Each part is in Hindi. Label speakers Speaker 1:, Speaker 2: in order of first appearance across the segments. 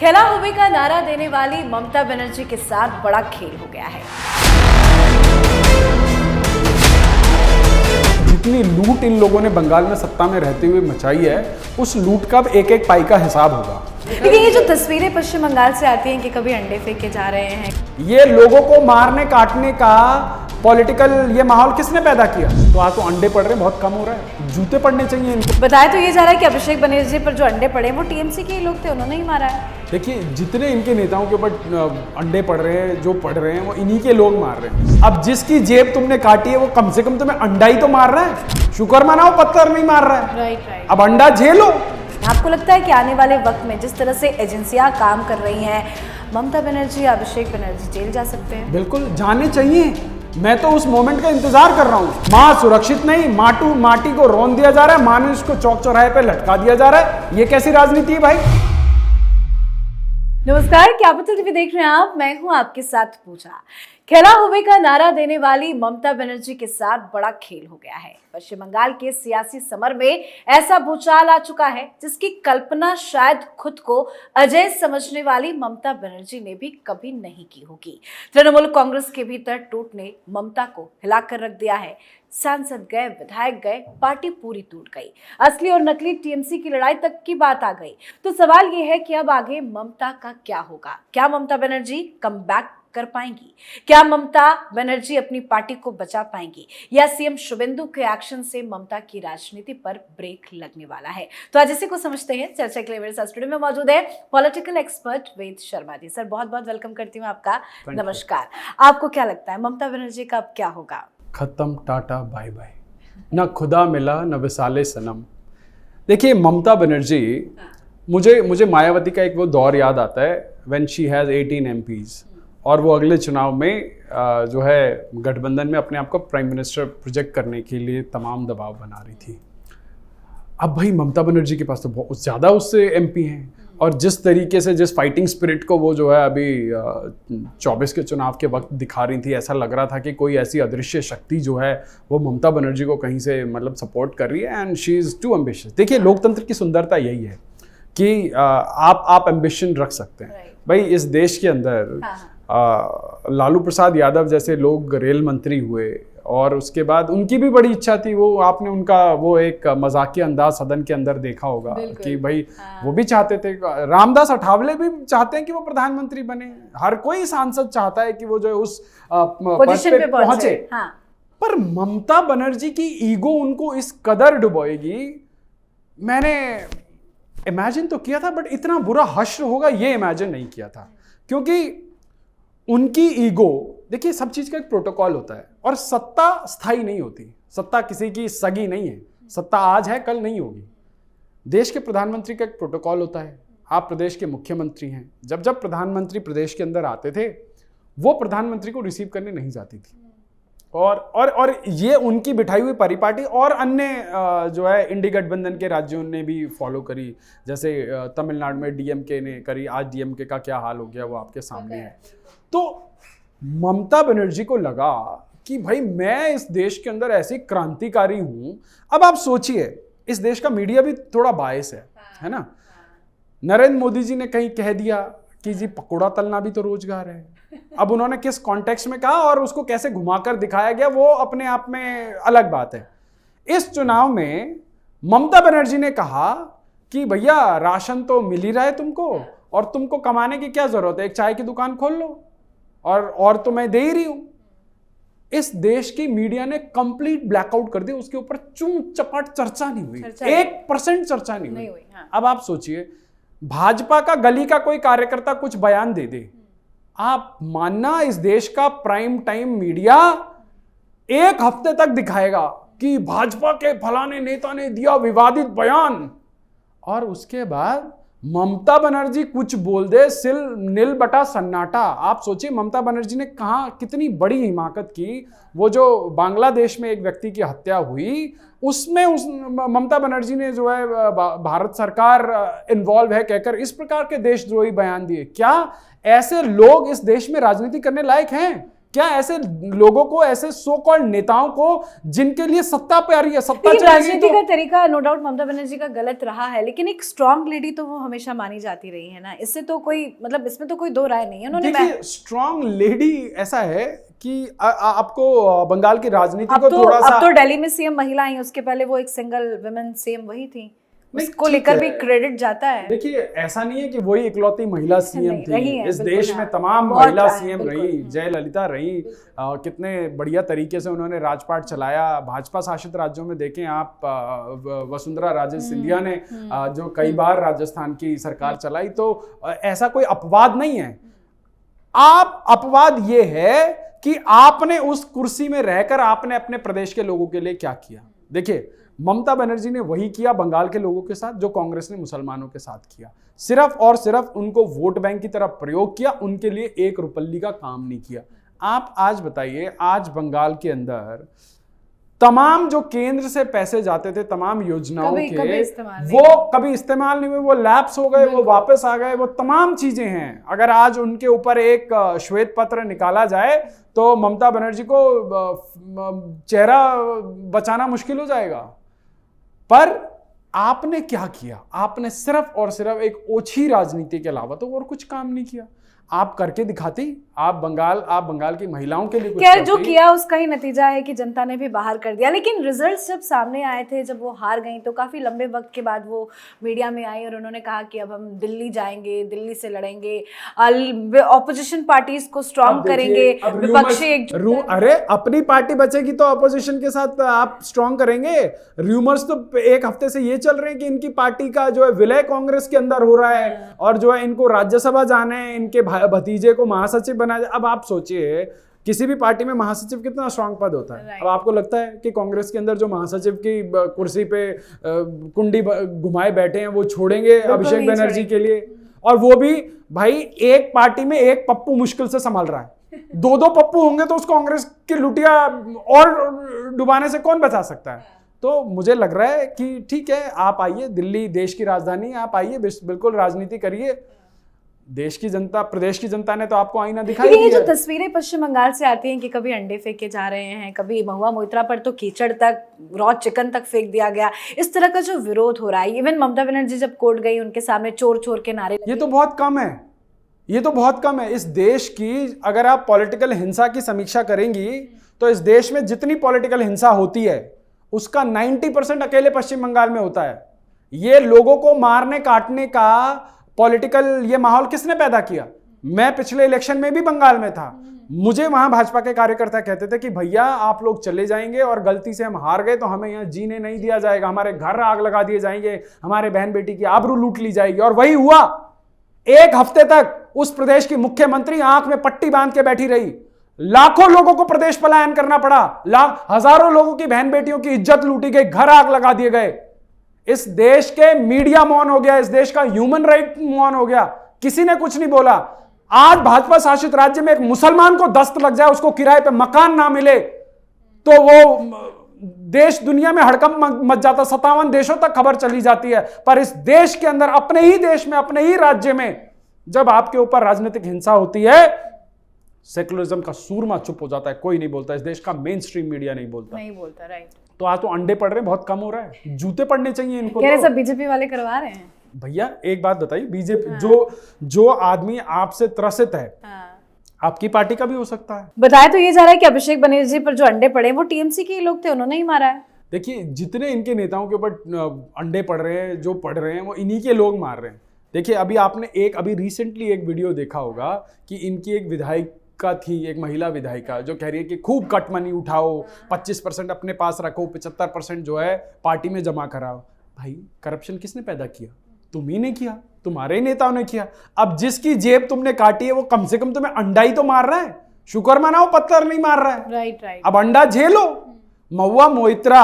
Speaker 1: खेला हुए का नारा देने वाली ममता बनर्जी के साथ बड़ा खेल हो गया है।
Speaker 2: जितनी लूट इन लोगों ने बंगाल में सत्ता में रहते हुए मचाई है, उस लूट का एक एक पाई का हिसाब होगा।
Speaker 1: लेकिन ये जो तस्वीरें पश्चिम बंगाल से आती हैं कि कभी अंडे फेंके जा रहे हैं,
Speaker 2: ये लोगों को मारने काटने का पॉलिटिकल ये माहौल किसने पैदा किया? तो आज तो अंडे पड़ रहे हैं, बहुत कम हो रहा है, जूते पड़ने चाहिए इनको।
Speaker 1: बताया तो ये जा रहा है कि अभिषेक बनर्जी पर जो अंडे पड़े हैं वो टीएमसी के ही लोग थे, उन्होंने ही मारा है।
Speaker 2: देखिए, जितने इनके नेताओं के ऊपर अंडे पड़ रहे हैं, जो पड़ रहे हैं, वो इन्हीं के लोग मार रहे हैं। अब जिसकी जेब तुमने काटी है वो कम से कम तुम्हें अंडा ही तो मार रहा है, शुक्र मनाओ पत्थर नहीं मार रहा है।
Speaker 1: राइट।
Speaker 2: अब अंडा झेलो।
Speaker 1: आपको लगता है कि आने वाले वक्त में जिस तरह से एजेंसियां काम कर रही हैं, ममता बनर्जी, अभिषेक बनर्जी जेल जा सकते हैं?
Speaker 2: बिल्कुल जाने चाहिए। मैं तो उस मोमेंट का इंतजार कर रहा हूँ। माँ सुरक्षित नहीं, माटी को रौंद दिया जा रहा है, मानुष को चौक चौराहे पे लटका दिया जा रहा है। ये कैसी राजनीति है भाई?
Speaker 1: नमस्कार, कैपिटल टीवी देख रहे हैं आप, मैं हूं आपके साथ पूजा। खेला हुए का नारा देने वाली ममता बनर्जी के साथ बड़ा खेल हो गया है। पश्चिम बंगाल के सियासी समर में ऐसा भूचाल आ चुका है जिसकी कल्पना शायद खुद को अजय समझने वाली ममता बनर्जी ने भी कभी नहीं की होगी। तृणमूल कांग्रेस के भीतर टूट ने ममता को हिलाकर रख दिया है। सांसद गए, विधायक गए, पार्टी पूरी टूट गई। असली और नकली टीएमसी की लड़ाई तक की बात आ गई। तो सवाल यह है कि अब आगे ममता का क्या होगा? क्या ममता बनर्जी कम बैक कर पाएंगी? क्या ममता बनर्जी अपनी पार्टी को बचा पाएंगी, या सीएम शुभेंदु के एक्शन से ममता की राजनीति पर ब्रेक लगने वाला है? तो आज इसी को समझते हैं। चर्चा के लिए मेरे साथ स्टूडियो में मौजूद है पॉलिटिकल एक्सपर्ट वेद शर्मा जी। सर, बहुत बहुत वेलकम करती हूँ आपका। नमस्कार। आपको क्या लगता है ममता बनर्जी का अब क्या होगा?
Speaker 2: खत्म, टाटा बाय बाय, न खुदा मिला न विसाले सनम। देखिए, ममता बनर्जी, मुझे मायावती का एक वो दौर याद आता है व्हेन शी हैज 18 MPs, और वो अगले चुनाव में जो है गठबंधन में अपने आप को प्राइम मिनिस्टर प्रोजेक्ट करने के लिए तमाम दबाव बना रही थी। अब भाई ममता बनर्जी के पास तो बहुत ज़्यादा उससे MP हैं, और जिस तरीके से, जिस फाइटिंग स्पिरिट को वो जो है अभी 24 के चुनाव के वक्त दिखा रही थी, ऐसा लग रहा था कि कोई ऐसी अदृश्य शक्ति जो है वो ममता बनर्जी को कहीं से मतलब सपोर्ट कर रही है, and she is too ambitious. देखिए, लोकतंत्र की सुंदरता यही है कि आप एम्बिशन रख सकते हैं। भाई, इस देश के अंदर लालू प्रसाद यादव जैसे लोग रेल मंत्री हुए, और उसके बाद उनकी भी बड़ी इच्छा थी, वो आपने उनका वो एक मजाकिया अंदाज सदन के अंदर देखा होगा कि भाई वो भी चाहते थे। रामदास अठावले भी चाहते हैं कि वो प्रधानमंत्री बने। हर कोई सांसद चाहता है कि वो जो है उस
Speaker 1: पोजीशन पे पहुंचे।
Speaker 2: पर ममता बनर्जी की ईगो उनको इस कदर डुबोएगी। मैंने इमेजिन तो किया था, बट इतना बुरा हश्र होगा ये इमेजिन नहीं किया था, क्योंकि उनकी ईगो, देखिए सब चीज का एक प्रोटोकॉल होता है, और सत्ता स्थायी नहीं होती। सत्ता किसी की सगी नहीं है, सत्ता आज है कल नहीं होगी। देश के प्रधानमंत्री का एक प्रोटोकॉल होता है। आप प्रदेश के मुख्यमंत्री हैं, जब प्रधानमंत्री प्रदेश के अंदर आते थे, वो प्रधानमंत्री को रिसीव करने नहीं जाती थी, और ये उनकी बिठाई हुई परिपाटी और अन्य जो है इंडी गठबंधन के राज्यों ने भी फॉलो करी। जैसे तमिलनाडु में DMK ने करी, आज DMK का क्या हाल हो गया वो आपके सामने है। तो ममता बनर्जी को लगा कि भाई मैं इस देश के अंदर ऐसी क्रांतिकारी हूं। अब आप सोचिए, इस देश का मीडिया भी थोड़ा बायस है ना। नरेंद्र मोदी जी ने कहीं कह दिया कि जी पकौड़ा तलना भी तो रोजगार है। अब उन्होंने किस कॉन्टेक्स्ट में कहा और उसको कैसे घुमाकर दिखाया गया, वो अपने आप में अलग बात है। इस चुनाव में ममता बनर्जी ने कहा कि भैया राशन तो मिल ही रहा है तुमको, और तुमको कमाने की क्या जरूरत है, एक चाय की दुकान खोल लो, और तो मैं दे ही रही हूं। इस देश की मीडिया ने कंप्लीट ब्लैकआउट कर दिया, उसके ऊपर चूं चपाट चर्चा नहीं हुई, 1% चर्चा नहीं हुई। हाँ। अब आप सोचिए, भाजपा का गली का कोई कार्यकर्ता कुछ बयान दे दे, आप मानना इस देश का प्राइम टाइम मीडिया एक हफ्ते तक दिखाएगा कि भाजपा के फलाने नेता ने दिया विवादित बयान, और उसके बाद ममता बनर्जी कुछ बोल दे, नील बटा सन्नाटा। आप सोचिए, ममता बनर्जी ने कहा कितनी बड़ी हिमाकत की। वो जो बांग्लादेश में एक व्यक्ति की हत्या हुई, उसमें ममता बनर्जी ने जो है भारत सरकार इन्वॉल्व है कहकर इस प्रकार के देशद्रोही बयान दिए। क्या ऐसे लोग इस देश में राजनीति करने लायक हैं? क्या ऐसे लोगों को, ऐसे सो कॉल्ड नेताओं को जिनके लिए सत्ता पे आ रही है, सत्ता
Speaker 1: लेकिन
Speaker 2: चली गई
Speaker 1: राजनीति
Speaker 2: तो
Speaker 1: का तरीका नो डाउट ममता बनर्जी का गलत रहा है, लेकिन एक स्ट्रांग लेडी तो वो हमेशा मानी जाती रही है ना, इससे तो कोई मतलब इसमें तो कोई दो राय नहीं है। उन्होंने
Speaker 2: देखिए स्ट्रांग लेडी ऐसा है कि आपको बंगाल की राजनीति को थोड़ा सा,
Speaker 1: अब तो दिल्ली में सीएम महिला आई, उसके पहले वो एक सिंगल वुमेन सीएम वही थी, उसको लेकर भी क्रेडिट जाता है।
Speaker 2: देखिए ऐसा नहीं है कि वही इकलौती महिला सीएम थी, इस देश में तमाम
Speaker 1: बहुत
Speaker 2: महिला
Speaker 1: है,
Speaker 2: सीएम रही, जयललिता रही, कितने बढ़िया तरीके से उन्होंने राजपाट चलाया। भाजपा शासित राज्यों में देखें आप, वसुंधरा राजे सिंधिया ने जो कई बार राजस्थान की सरकार चलाई, तो ऐसा कोई अपवाद नहीं है। आप अपवाद ये है कि आपने उस कुर्सी में रहकर आपने अपने प्रदेश के लोगों के लिए क्या किया। देखिए ममता बनर्जी ने वही किया बंगाल के लोगों के साथ जो कांग्रेस ने मुसलमानों के साथ किया, सिर्फ और सिर्फ उनको वोट बैंक की तरफ प्रयोग किया, उनके लिए एक रुपल्ली का काम नहीं किया। आप आज बताइए, आज बंगाल के अंदर तमाम जो केंद्र से पैसे जाते थे तमाम योजनाओं के, वो कभी इस्तेमाल नहीं हुए, वो लैप्स हो गए, वो वापस आ गए, वो तमाम चीजें हैं। अगर आज उनके ऊपर एक श्वेत पत्र निकाला जाए तो ममता बनर्जी को चेहरा बचाना मुश्किल हो जाएगा। पर आपने क्या किया? आपने सिर्फ और सिर्फ एक ओछी राजनीति के अलावा तो और कुछ काम नहीं किया। आप करके दिखाती, आप बंगाल की महिलाओं के लिए कुछ
Speaker 1: क्या जो किया उसका ही नतीजा है कि जनता ने भी बाहर कर दिया। लेकिन रिजल्ट्स जब सामने आए थे, जब वो हार गई, तो काफी लंबे वक्त के बाद वो मीडिया में आई और उन्होंने कहा कि अब हम दिल्ली जाएंगे, दिल्ली से लड़ेंगे, ऑपोजिशन पार्टीज को स्ट्रॉन्ग करेंगे, विपक्षी
Speaker 2: अरे अपनी पार्टी बचेगी तो ऑपोजिशन के साथ आप स्ट्रॉन्ग करेंगे। रूमर्स तो एक हफ्ते से ये चल रहे हैं कि इनकी पार्टी का जो है विलय कांग्रेस के अंदर हो रहा है और जो है इनको राज्यसभा जाना है, इनके भतीजे को महासचिव बनाया जाए। अब आप सोचिए किसी भी पार्टी में महासचिव कितना स्ट्रांग पद होता है। अब आपको लगता है कि कांग्रेस के अंदर जो महासचिव की कुर्सी पे कुंडी घुमाए बैठे हैं वो छोड़ेंगे अभिषेक बनर्जी के लिए? और वो भी भाई एक पार्टी में एक पप्पू मुश्किल से संभाल रहा है, दो पप्पू होंगे तो उस कांग्रेस की लुटिया और डुबाने से कौन बचा सकता है? तो मुझे लग रहा है कि ठीक है, आप आइए, दिल्ली देश की राजधानी, आप आइए, बिल्कुल राजनीति करिए। देश की जनता, प्रदेश की जनता ने तो आपको आईना दिखाई दिया।
Speaker 1: ये जो तस्वीरें पश्चिम बंगाल से आती हैं कि कभी अंडे फेंके जा रहे हैं, कभी महुआ मोइत्रा पर तो कीचड़ तक, रॉ चिकन तक फेंक दिया गया, इस तरह का जो विरोध हो रहा है, इवन ममता बनर्जी जब कोर्ट गई उनके सामने चोर चोर के नारे,
Speaker 2: ये तो बहुत कम है, ये तो बहुत कम है। इस देश की अगर आप पॉलिटिकल हिंसा की समीक्षा करेंगी तो इस देश में जितनी पॉलिटिकल हिंसा होती है उसका 90% अकेले पश्चिम बंगाल में होता है। ये लोगों को मारने काटने का पॉलिटिकल ये माहौल किसने पैदा किया? मैं पिछले इलेक्शन में भी बंगाल में था, मुझे वहां भाजपा के कार्यकर्ता कहते थे कि भैया आप लोग चले जाएंगे और गलती से हम हार गए तो हमें यहाँ जीने नहीं दिया जाएगा, हमारे घर आग लगा दिए जाएंगे, हमारे बहन बेटी की आबरू लूट ली जाएगी। और वही हुआ। एक हफ्ते तक उस प्रदेश की मुख्यमंत्री आंख में पट्टी बांध के बैठी रही, लाखों लोगों को प्रदेश पलायन करना पड़ा, हजारों लोगों की बहन बेटियों की इज्जत लूटी गई, घर आग लगा दिए गए। इस देश के मीडिया मौन हो गया, इस देश का ह्यूमन राइट मौन हो गया, किसी ने कुछ नहीं बोला। आज भाजपा शासित राज्य में एक मुसलमान को दस्त लग जाए, उसको किराए पे मकान ना मिले तो वो देश दुनिया में हड़कंप मच जाता, 57 देशों तक खबर चली जाती है। पर इस देश के अंदर, अपने ही देश में, अपने ही राज्य में जब आपके ऊपर राजनीतिक हिंसा होती है, सेकुलरिज्म का सूरमा चुप हो जाता है, कोई नहीं बोलता। इस देश का मेन स्ट्रीम मीडिया नहीं बोलता।
Speaker 1: राइट।
Speaker 2: तो आज तो अंडे पड़ रहे हैं, बहुत कम हो रहा है, जूते पड़ने चाहिए इनको।
Speaker 1: कह रहे सब बीजेपी वाले करवा रहे हैं।
Speaker 2: भैया एक बात बताइए, बीजेपी जो आदमी आपसे त्रसित है, आपकी पार्टी का भी हो सकता है।
Speaker 1: बताया तो ये जा रहा है कि अभिषेक बनर्जी पर जो अंडे पड़े वो टीएमसी के लोग थे, उन्होंने ही मारा है।
Speaker 2: देखिए जितने इनके नेताओं के ऊपर अंडे पड़ रहे हैं, जो पड़ रहे हैं, वो इन्हीं के लोग मार रहे हैं। देखिए अभी आपने अभी रिसेंटली एक वीडियो देखा होगा कि इनकी एक विधायिका थी, एक महिला विधायिका, जो कह रही है कि खूब कट मनी उठाओ, 25% अपने पास रखो, 75% जो है पार्टी में जमा कराओ। भाई करप्शन किसने पैदा किया? तुम ही ने किया, तुम्हारे ही नेताओं ने किया। अब जिसकी जेब तुमने काटी है वो कम से कम तुम्हें अंडा ही तो मार रहा है, शुक्र मनाओ पत्थर नहीं मार रहा है।
Speaker 1: राइट।
Speaker 2: अब अंडा झेलो। महुआ मोइत्रा,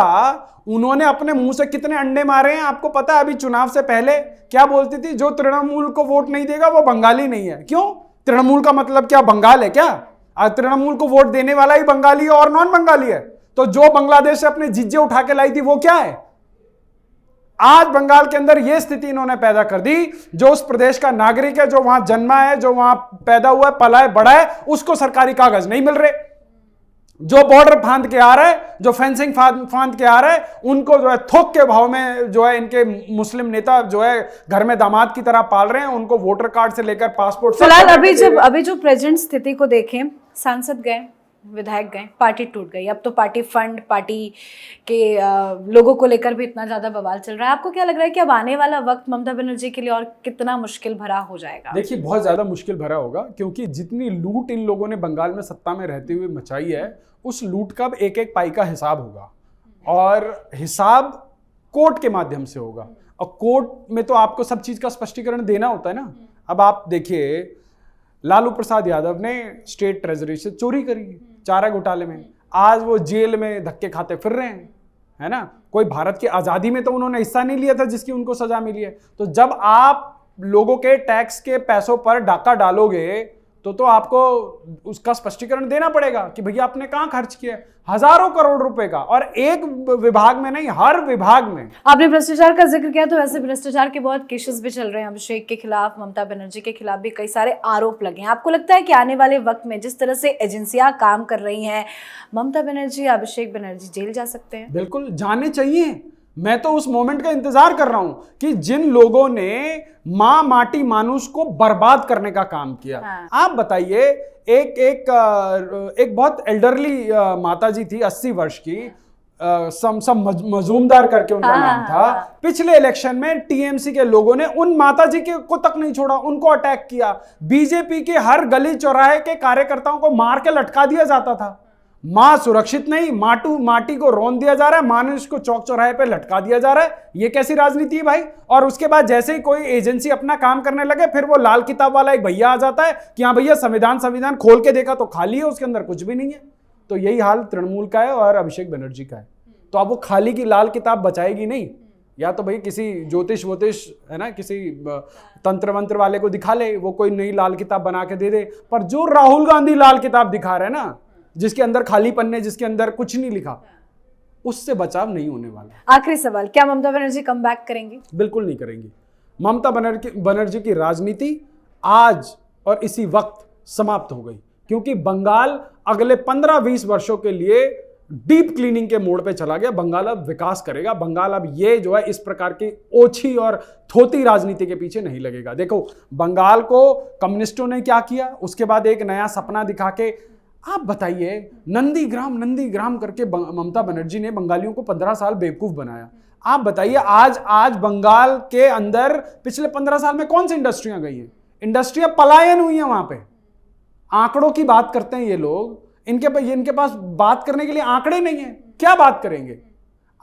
Speaker 2: उन्होंने अपने मुंह से कितने अंडे मारे हैं आपको पता है? अभी चुनाव से पहले क्या बोलती थी? जो तृणमूल को वोट नहीं देगा वो बंगाली नहीं है। क्यों? तृणमूल का मतलब क्या बंगाल है क्या? तृणमूल को वोट देने वाला ही बंगाली है और नॉन बंगाली है। तो जो बांग्लादेश से अपने जिज्जे उठा के लाई थी वो क्या है? आज बंगाल के अंदर यह स्थिति इन्होंने पैदा कर दी, जो उस प्रदेश का नागरिक है, जो वहां जन्मा है, जो वहां पैदा हुआ है, पला है, बड़ा है, उसको सरकारी कागज नहीं मिल रहे। जो बॉर्डर फांद के आ रहा है, जो फेंसिंग फांद के आ रहा है, उनको जो है थोक के भाव में जो है इनके मुस्लिम नेता जो है घर में दामाद की तरह पाल रहे हैं, उनको वोटर कार्ड से लेकर पासपोर्ट।
Speaker 1: फिलहाल अभी जो प्रेजेंट स्थिति को देखें, सांसद गए, विधायक गए, पार्टी टूट गई। अब तो पार्टी फंड, पार्टी के लोगों को लेकर भी इतना ज्यादा बवाल चल रहा है। आपको क्या लग रहा है कि अब आने वाला वक्त ममता बनर्जी के लिए और कितना मुश्किल भरा हो जाएगा?
Speaker 2: देखिए, बहुत ज्यादा मुश्किल भरा होगा, क्योंकि जितनी लूट इन लोगों ने बंगाल में सत्ता में रहते हुए मचाई है, उस लूट का एक एक पाई का हिसाब होगा, और हिसाब कोर्ट के माध्यम से होगा। और कोर्ट में तो आपको सब चीज का स्पष्टीकरण देना होता है ना। अब आप देखिए, लालू प्रसाद यादव ने स्टेट ट्रेजरी से चोरी करी चारा घोटाले में, आज वो जेल में धक्के खाते फिर रहे हैं, है ना। कोई भारत की आजादी में तो उन्होंने हिस्सा नहीं लिया था जिसकी उनको सजा मिली है। तो जब आप लोगों के टैक्स के पैसों पर डाका डालोगे तो आपको उसका स्पष्टीकरण देना पड़ेगा कि भैया आपने कहां खर्च किया, हजारों करोड़ रुपए का, और एक विभाग में नहीं, हर विभाग में।
Speaker 1: आपने भ्रष्टाचार का जिक्र किया, तो वैसे भ्रष्टाचार के बहुत केसेस भी चल रहे हैं। अभिषेक के खिलाफ, ममता बनर्जी के खिलाफ भी कई सारे आरोप लगे हैं। आपको लगता है कि आने वाले वक्त में जिस तरह से एजेंसियां काम कर रही हैं, ममता बनर्जी, अभिषेक बनर्जी जेल जा सकते हैं?
Speaker 2: बिल्कुल जाने चाहिए। मैं तो उस मोमेंट का इंतजार कर रहा हूं कि जिन लोगों ने मां माटी मानुष को बर्बाद करने का काम किया।
Speaker 1: हाँ।
Speaker 2: आप बताइए, एक बहुत एल्डरली माताजी थी, 80 वर्ष की, मजूमदार करके उनका नाम था। पिछले इलेक्शन में टीएमसी के लोगों ने उन माताजी को तक नहीं छोड़ा, उनको अटैक किया। बीजेपी के हर गली चौराहे के कार्यकर्ताओं को मार के लटका दिया जाता था। मां सुरक्षित नहीं, माटी को रौंद दिया जा रहा है, मानुष को चौक चौराहे पे लटका दिया जा रहा है। ये कैसी राजनीति है भाई? और उसके बाद जैसे ही कोई एजेंसी अपना काम करने लगे, फिर वो लाल किताब वाला एक भैया आ जाता है कि हाँ भैया संविधान खोल के देखा तो खाली है, उसके अंदर कुछ भी नहीं है। तो यही हाल तृणमूल का है और अभिषेक बनर्जी का है। तो अब वो खाली की लाल किताब बचाएगी नहीं, या तो भाई किसी ज्योतिष वोतिष है ना, किसी तंत्र मंत्र वाले को दिखा ले, वो कोई नई लाल किताब बना के दे दे। पर जो राहुल गांधी लाल किताब दिखा रहे हैं ना, जिसके अंदर खाली पन्ने, जिसके अंदर कुछ नहीं लिखा, उससे बचाव नहीं होने वाला।
Speaker 1: आखिरी सवाल, क्या ममता बनर्जी कम बैक करेंगी?
Speaker 2: बिल्कुल नहीं करेंगी। ममता बनर्जी की राजनीति आज और इसी वक्त समाप्त हो गई, क्योंकि बंगाल अगले 15-20 वर्षों के लिए डीप क्लीनिंग के मोड पे चला गया। बंगाल अब विकास करेगा। बंगाल अब ये जो है इस प्रकार की ओछी और थोती राजनीति के पीछे नहीं लगेगा। देखो, बंगाल को कम्युनिस्टों ने क्या किया, उसके बाद एक नया सपना दिखा के, आप बताइए, नंदीग्राम करके ममता बनर्जी ने बंगालियों को 15 साल बेवकूफ बनाया। आप बताइए, आज बंगाल के अंदर पिछले 15 साल में कौन सी इंडस्ट्रियां गई हैं? इंडस्ट्रियां पलायन हुई हैं वहां पे। आंकड़ों की बात करते हैं ये लोग, इनके पास बात करने के लिए आंकड़े नहीं है, क्या बात करेंगे?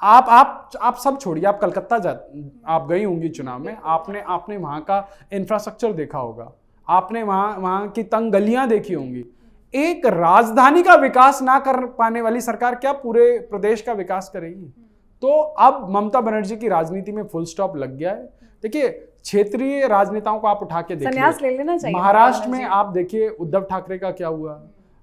Speaker 2: आप सब छोड़िए, आप कलकत्ता आप गई होंगी चुनाव में, आपने वहां का इंफ्रास्ट्रक्चर देखा होगा, आपने वहां की तंग गलियां देखी होंगी। एक राजधानी का विकास ना कर पाने वाली सरकार क्या पूरे प्रदेश का विकास करेगी? तो अब ममता बनर्जी की राजनीति में फुल स्टॉप लग गया है। देखिए, क्षेत्रीय राजनेताओं को आप उठा के देखिए,
Speaker 1: संन्यास ले लेना चाहिए।
Speaker 2: महाराष्ट्र में आप देखिए, उद्धव ठाकरे का क्या हुआ,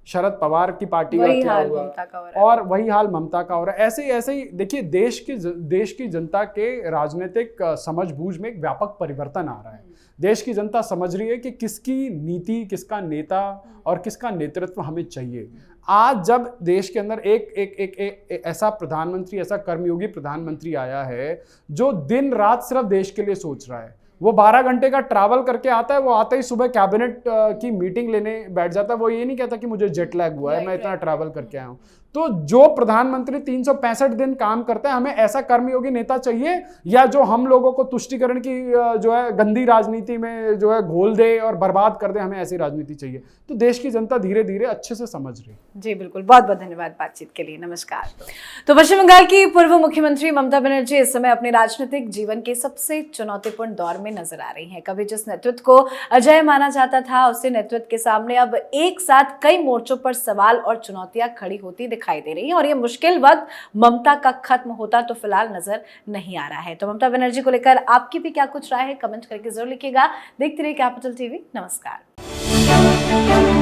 Speaker 2: शरद पवार की पार्टी का क्या हुआ, और वही हाल ममता का हो रहा है। ऐसे ही देखिए, देश की जनता के राजनीतिक समझबूझ में एक व्यापक परिवर्तन आ रहा है। देश की जनता समझ रही है कि किसकी नीति, किसका नेता और किसका नेतृत्व हमें चाहिए। आज जब देश के अंदर एक ऐसा प्रधानमंत्री, ऐसा कर्मयोगी प्रधानमंत्री आया है जो दिन रात सिर्फ देश के लिए सोच रहा है। वो 12 घंटे का ट्रैवल करके आता है, वो आते ही सुबह कैबिनेट की मीटिंग लेने बैठ जाता है। वो ये नहीं कहता कि मुझे जेट लैग हुआ है, मैं इतना ट्रैवल करके आया हूँ। तो जो प्रधानमंत्री 365 दिन काम करता है, हमें ऐसा कर्मयोगी नेता चाहिए, या जो हम लोगों को तुष्टिकरण की जो है गंदी राजनीति में जो है घोल दे और बर्बाद कर दे, हमें ऐसी राजनीति चाहिए। तो देश की जनता धीरे धीरे अच्छे से समझ रही है।
Speaker 1: जी बिल्कुल, बहुत बहुत धन्यवाद बातचीत के लिए। नमस्कार। तो पश्चिम बंगाल की पूर्व मुख्यमंत्री ममता बनर्जी इस समय अपने राजनीतिक जीवन के सबसे चुनौतीपूर्ण दौर में नजर आ रही हैं। कभी जिस नेतृत्व को अजय माना जाता था, उसी नेतृत्व के सामने अब एक साथ कई मोर्चों पर सवाल और चुनौतियां खड़ी होती दिखाई दे रही हैं, और ये मुश्किल वक्त ममता का खत्म होता तो फिलहाल नजर नहीं आ रहा है। तो ममता बनर्जी को लेकर आपकी भी क्या कुछ राय है, कमेंट करके जरूर लिखिएगा। देखते रहिए कैपिटल टीवी। नमस्कार।